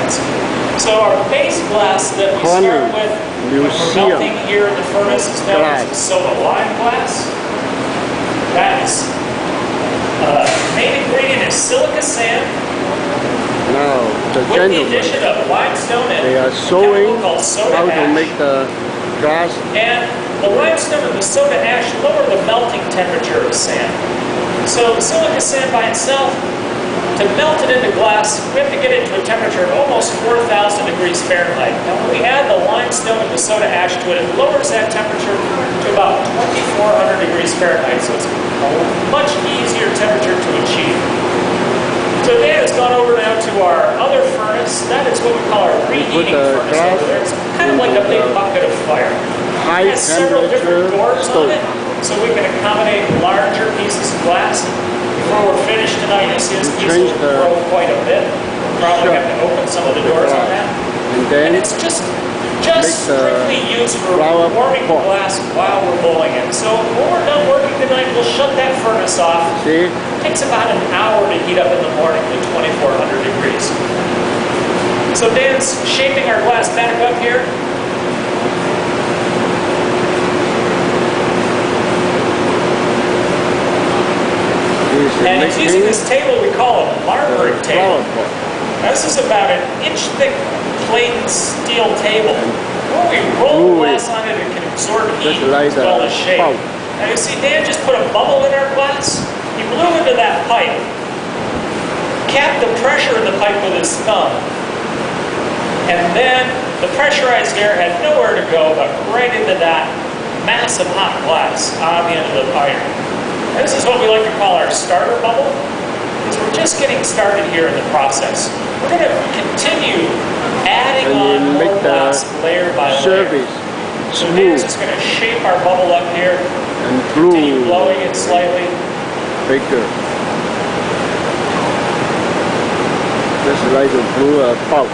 components. So our base glass that we start with when we're melting here in the furnace is known as soda lime glass. That is, main ingredient is silica sand. Now, with the addition of limestone and they are showing called soda how ash. to make the glass. And the limestone and the soda ash lower the melting temperature of sand. So silica sand by itself, to melt it into glass, we have to get it to a temperature of almost 4,000 degrees Fahrenheit. Now when we add the limestone and the soda ash to it, it lowers that temperature to about 2,400 degrees Fahrenheit. So it's a much easier temperature to achieve. So Dan has gone over now to our other furnace. That is what we call our reheating furnace over there. It's kind of like a big bucket of fire. It has several different doors on it, so we can accommodate larger pieces of glass. Before we're finished tonight, you'll see this piece will grow quite a bit. We'll probably have to open some of the doors on that. And it's just strictly used for warming the glass while we're blowing it. So when we're done working tonight, we'll shut that furnace off. It takes about an hour to heat up in the morning to 2,400 degrees. So Dan's shaping our glass back up here. And he's using this table we call a marmering table. Now, this is about an inch thick plate steel table. When we roll glass on it, it can absorb heat as well as shape. Now you see Dan just put a bubble in our glass. He blew into that pipe, capped the pressure in the pipe with his thumb, and then the pressurized air had nowhere to go but right into that mass of hot glass on the end of the iron. This is what we like to call our starter bubble, because we're just getting started here in the process. We're going to continue adding on more glass layer by layer. So Dan's just going to shape our bubble up here, and continue blowing it slightly. Bigger. Just like to blow a pulp.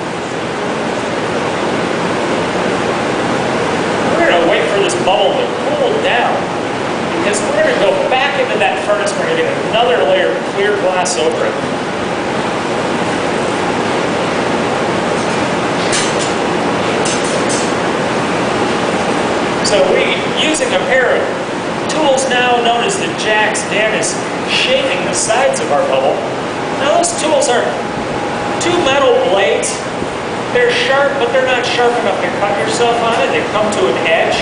We're going to wait for this bubble to cool down, because we're going to go back into that furnace. We're going to get another layer of clear glass over it. So using a pair of tools now known as the jacks, Dan is shaping the sides of our bubble. Now those tools are two metal blades. They're sharp, but they're not sharp enough to cut yourself on it. They come to an edge,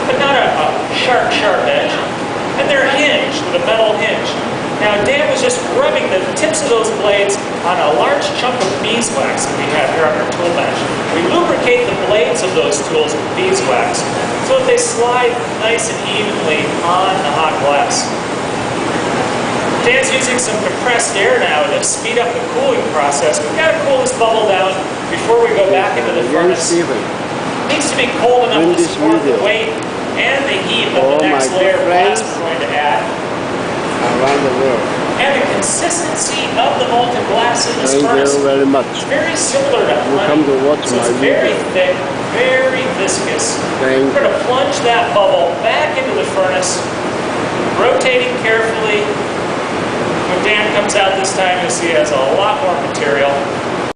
but not a sharp edge. And they're hinged with a metal hinge. Now Dan was just rubbing the tips of those blades on a large chunk of beeswax that we have here on our tool bench. We lubricate the blades of those tools with beeswax so that they slide nice and evenly on the hot glass. Dan's using some compressed air now to speed up the cooling process. We've got to cool this bubble down before we go back into the furnace. It needs to be cold enough to support the weight and the heat of the next layer of glass we're going to add. Around the world. And the consistency of the molten glass in this furnace is very similar to honey. So it's very thick, very viscous. We're going to plunge that bubble back into the furnace, rotating carefully. When Dan comes out this time, you'll see it has a lot more material.